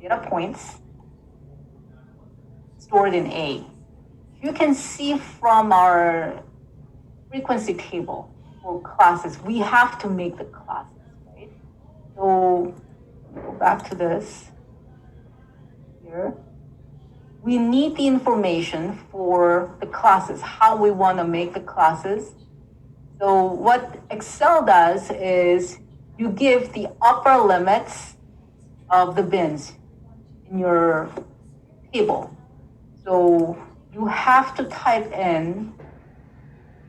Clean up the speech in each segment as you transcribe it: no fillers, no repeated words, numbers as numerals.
data points stored in A. You can see from our frequency table for classes, we have to make the classes, right? So go back to this here. We need the information for the classes, how we want to make the classes. So what Excel does is you give the upper limits of the bins in your table. So you have to type in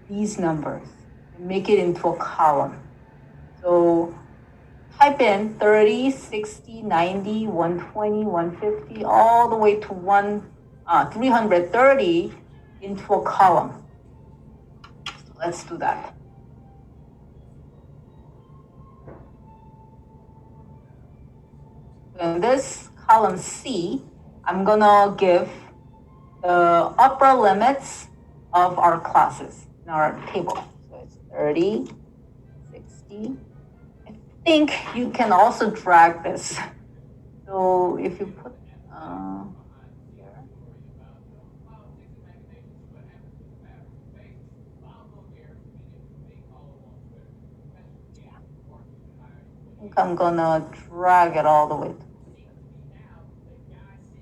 these numbers and make it into a column. So type in 30, 60, 90, 120, 150, all the way to 330 into a column. So let's do that. In this column C, I'm gonna give the upper limits of our classes in our table. So it's 30, 60. I think you can also drag this. So if you put here, I think I'm gonna drag it all the way.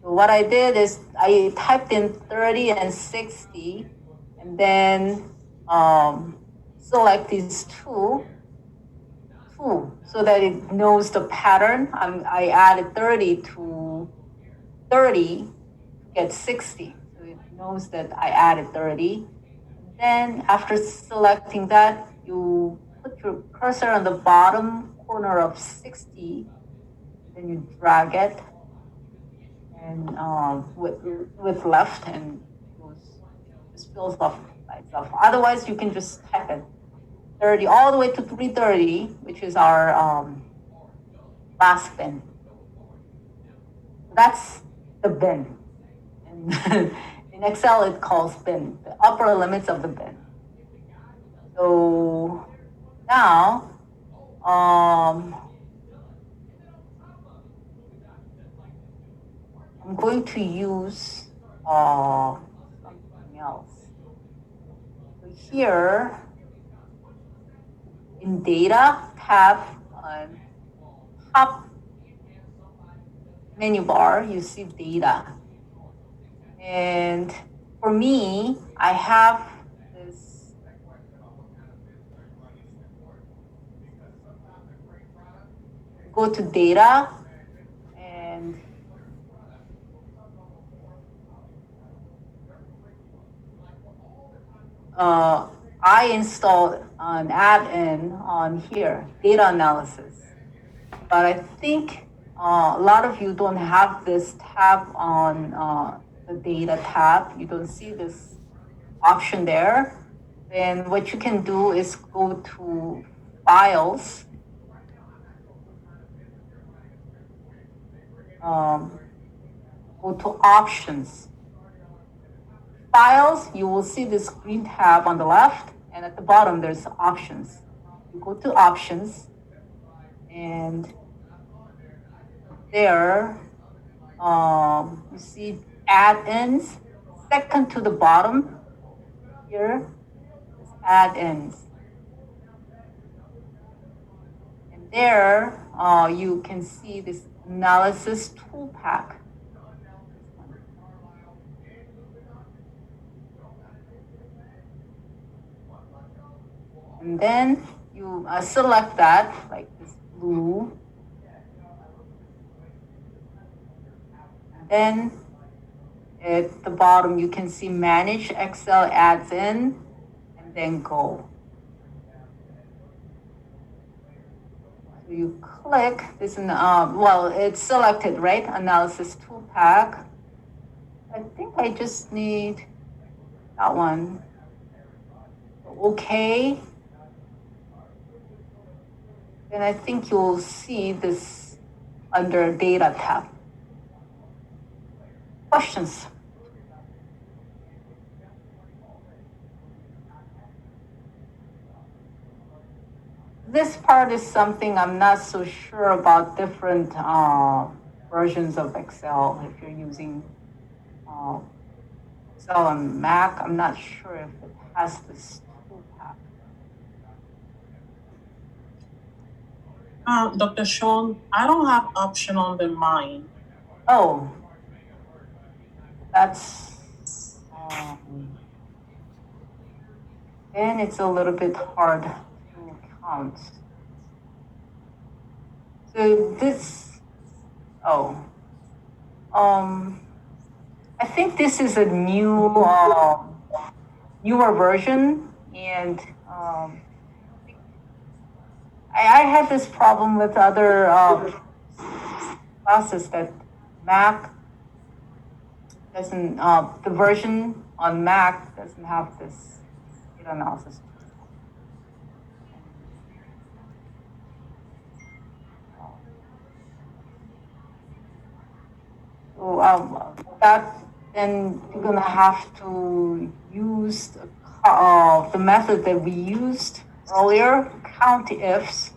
So what I did is I typed in 30 and 60, and then select these two, so that it knows the pattern. I added 30 to 30 to get 60. So it knows that I added 30. Then after selecting that, you put your cursor on the bottom corner of 60, then you drag it and with left, and it just fills up by itself. Otherwise, you can just type it 30 all the way to 330, which is our last bin. That's the bin. And in Excel, it calls bin, the upper limits of the bin. So now, I'm going to use something else. So here, in Data tab on top menu bar, you see Data. And for me, I have this go to Data, and I installed an add-in on here, data analysis. But I think a lot of you don't have this tab on the data tab. You don't see this option there. Then what you can do is go to files. Go to options. Files, you will see this green tab on the left, and at the bottom there's options. You go to options, and there you see add-ins. Second to the bottom here is add-ins. And there you can see this analysis tool pack. And then you select that, like this blue. And then at the bottom, you can see Manage Excel Adds In, and then Go. So you click this, well, it's selected, right? Analysis Tool Pack. I think I just need that one. Okay. Then I think you'll see this under Data tab. Questions? this part is something I'm not so sure about different versions of Excel. If you're using uh, Excel on Mac, I'm not sure if it has this toolpath. Dr. Sean, I don't have option on the mine. Oh, that's, and it's a little bit hard to count. So this, oh, I think this is a newer version, and I had this problem with other classes that Mac doesn't, the version on Mac doesn't have this data analysis. So that then you're gonna have to use the method that we used earlier, count ifs,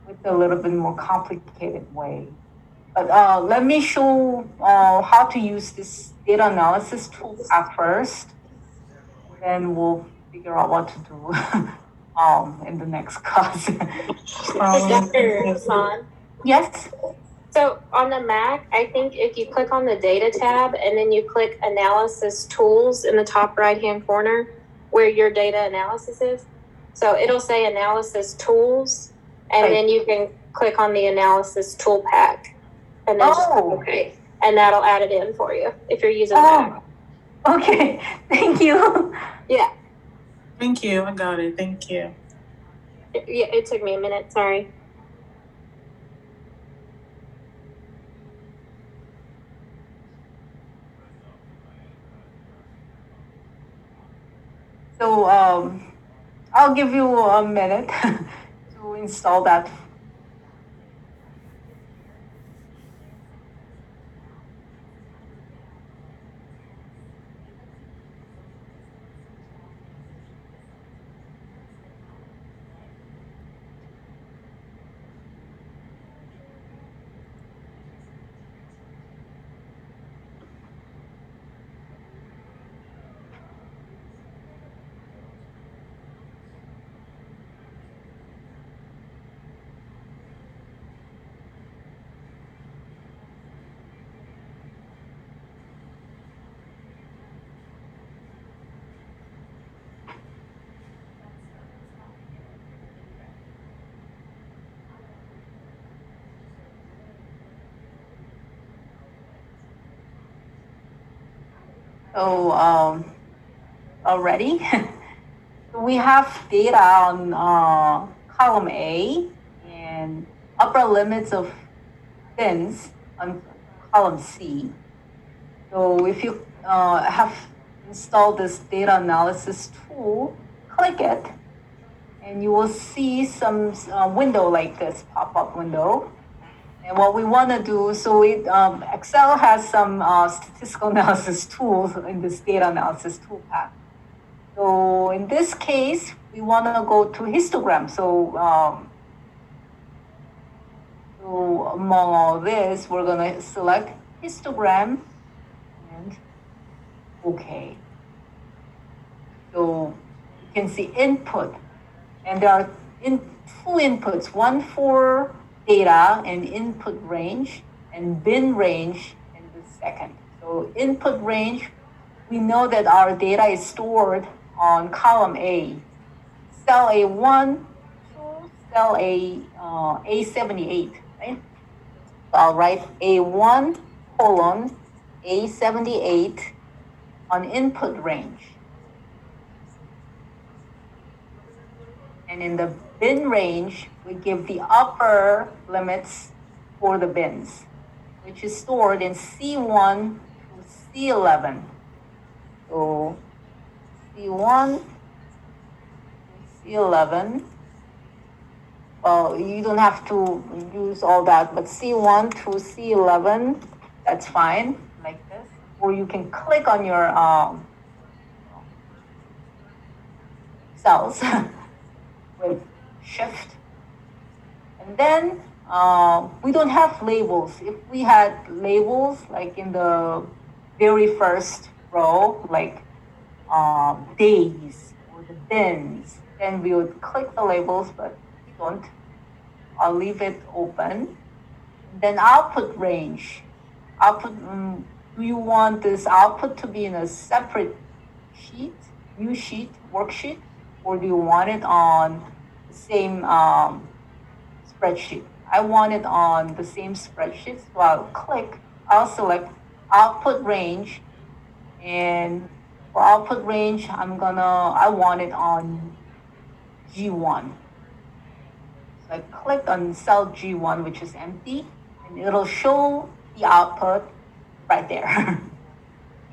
with a little bit more complicated way. But let me show how to use this data analysis tool at first. Then we'll figure out what to do in the next class. Dr. Hassan. Yes. So on the Mac, I think if you click on the data tab and then you click analysis tools in the top right-hand corner where your data analysis is. So it'll say analysis tools, and then you can click on the analysis tool pack and then just click OK. And that'll add it in for you if you're using Mac. Okay, thank you. Yeah. Thank you. I got it. Thank you. It took me a minute. Sorry. So I'll give you a minute to install that. So already we have data on column A and upper limits of bins on column C. So if you have installed this data analysis tool, click it, and you will see some window like this, pop-up window. And what we want to do, so Excel has some statistical analysis tools in this data analysis toolpath. So in this case, we want to go to histogram. So among all this, we're going to select histogram and OK. So you can see input, and there are two inputs, one for data and input range, and bin range in the second. So input range, we know that our data is stored on column A, cell A1 to cell A78, right? So I'll write A1 colon A78 on input range. And in the bin range, we give the upper limits for the bins, which is stored in C1 to C11. So C1 to C11. Well, you don't have to use all that, but C1 to C11, that's fine, like this. Or you can click on your cells with Shift And then we don't have labels. If we had labels, like in the very first row, like days or the bins, then we would click the labels, but we don't. I'll leave it open. And then output range. Output, do you want this output to be in a separate sheet, new sheet, worksheet, or do you want it on the same spreadsheet? I want it on the same spreadsheet, so I'll select output range, and for output range, I want it on G1. So I click on cell G1, which is empty, and it'll show the output right there.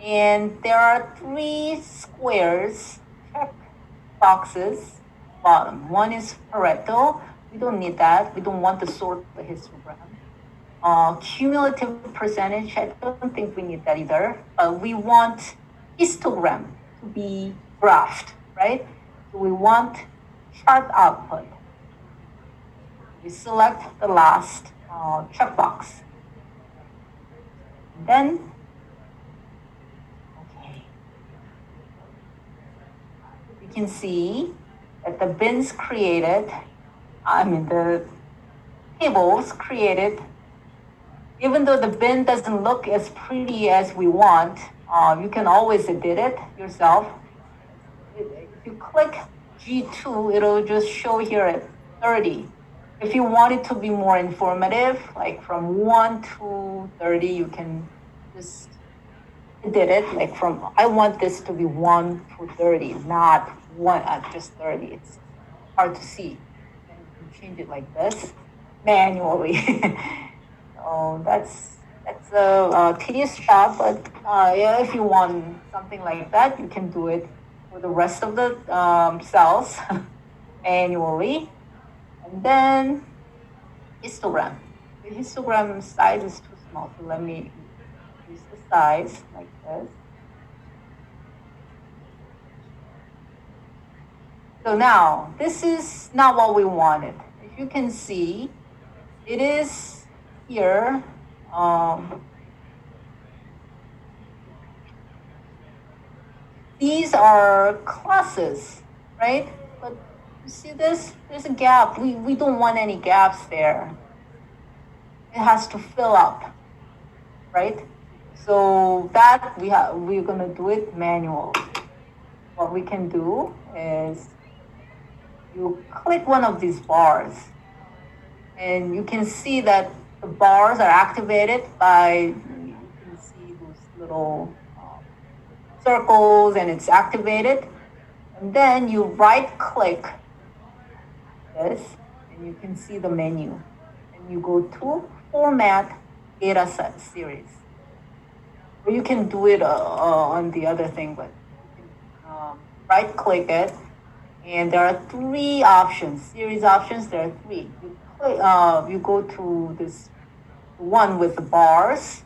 And there are 3 squares, check boxes, bottom. One is Pareto. We don't need that. We don't want to sort the histogram. Cumulative percentage, I don't think we need that either. But we want histogram to be graphed, right? So we want chart output. We select the last checkbox. Then, okay, you can see that the bins created, the tables created, even though the bin doesn't look as pretty as we want, you can always edit it yourself. If you click G2, it'll just show here at 30. If you want it to be more informative, like from 1 to 30, you can just edit it. Like I want this to be 1 to 30, not just 30. It's hard to see. And you can change it like this manually. So that's a tedious job, but yeah, if you want something like that, you can do it for the rest of the cells manually. And then histogram. The histogram size is too small, so let me increase the size like this. So now, this is not what we wanted. As you can see, it is here. These are classes, right? But you see this? There's a gap. We don't want any gaps there. It has to fill up, right? So that we're gonna do it manually. What we can do is you click one of these bars, and you can see that the bars are activated by, you can see those little circles, and it's activated. And then you right click this, and you can see the menu. And you go to Format Data Set Series. Or you can do it on the other thing, but you can right click it. And there are 3 options, series options. There are 3. You go to this one with the bars,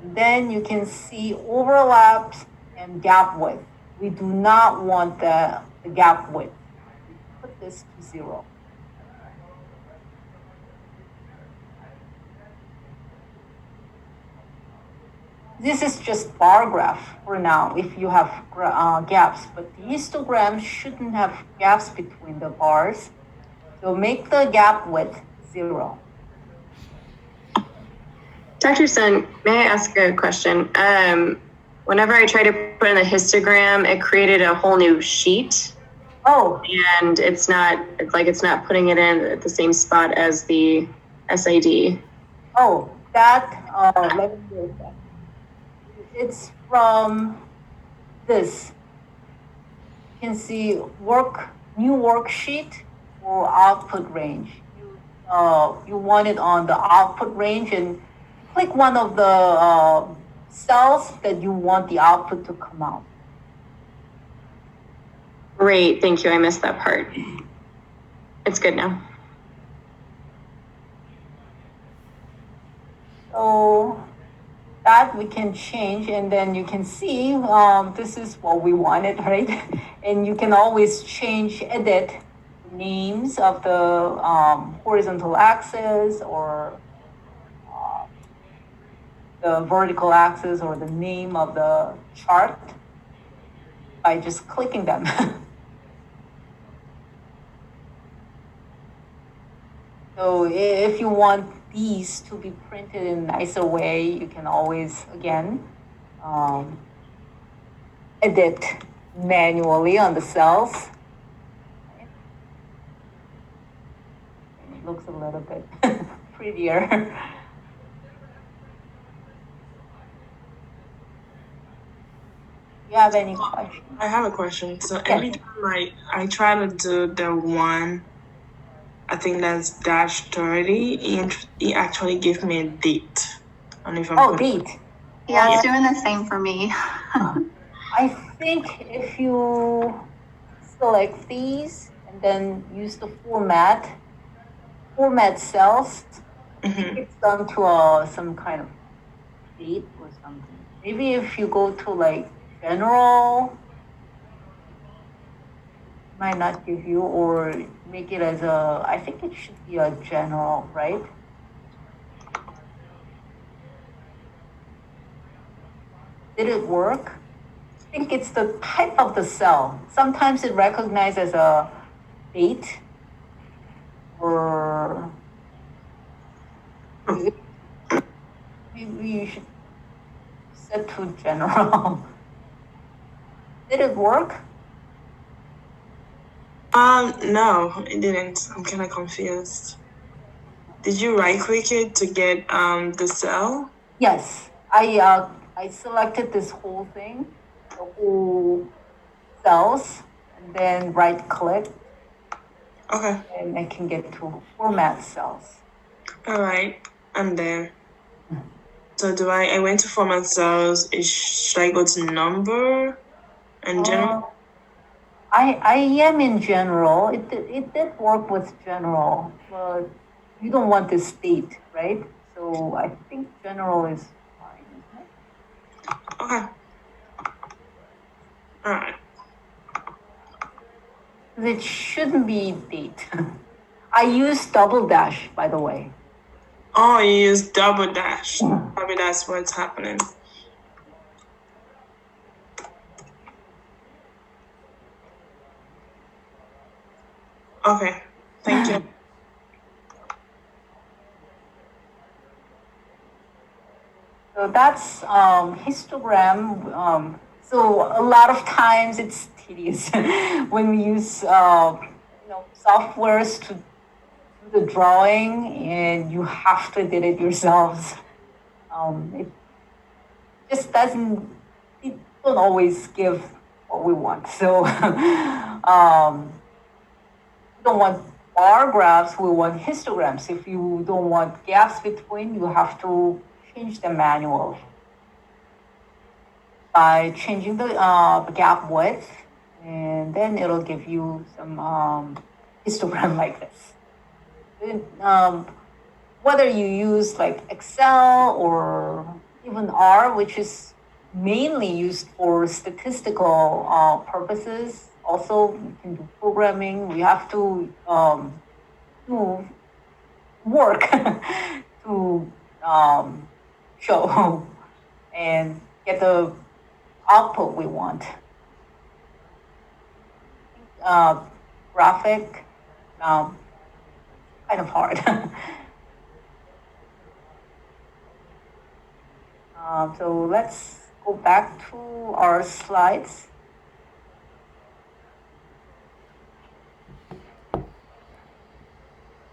and then you can see overlaps and gap width. We do not want the gap width. We put this to 0. This is just bar graph for now if you have gaps, but the histogram shouldn't have gaps between the bars. So make the gap width 0. Dr. Sun, may I ask a question? Whenever I try to put in a histogram, it created a whole new sheet. Oh. And it's not putting it in at the same spot as the SID. Oh, let me do that. It's from this. You can see new worksheet or output range. You want it on the output range, and click one of the cells that you want the output to come out. Great, thank you. I missed that part. It's good now. So that we can change, and then you can see this is what we wanted, right? And you can always edit the names of the horizontal axis or the vertical axis or the name of the chart by just clicking them. So if you want these to be printed in a nicer way, you can always, again, edit manually on the cells. It looks a little bit prettier. You have any questions? I have a question. So every time I try to do the one, I think that's -30, it actually gives me a date. I don't know if I'm date. Yeah, it's doing the same for me. I think if you select these and then use the format cells, it's done to some kind of date or something. Maybe if you go to like general, might not give you, or make it as I think it should be a general, right? Did it work? I think it's the type of the cell. Sometimes it recognizes as a date or maybe you should set to general. Did it work? No, it didn't. I'm kind of confused. Did you right click it to get the cell? Yes, I selected this whole thing, the whole cells, and then right click. Okay. And I can get to format cells. All right, I'm there. So I went to format cells. Should I go to number and general? I am in general. It did work with general, but you don't want this state, right? So I think general is fine, isn't it? Okay. All right. It shouldn't be date. I use double dash, by the way. Oh, you use double dash. Probably that's what's happening. Okay, thank you. So that's histogram. So a lot of times it's tedious when we use softwares to do the drawing, and you have to edit it yourselves. It just doesn't. It don't always give what we want. So we don't want bar graphs. We want histograms. If you don't want gaps between, you have to change them manually by changing the gap width, and then it'll give you some histogram like this. Whether you use like Excel or even R, which is mainly used for statistical purposes, also you can do programming. We have to do work to show and get the output we want. Graphic, kind of hard. So let's go back to our slides.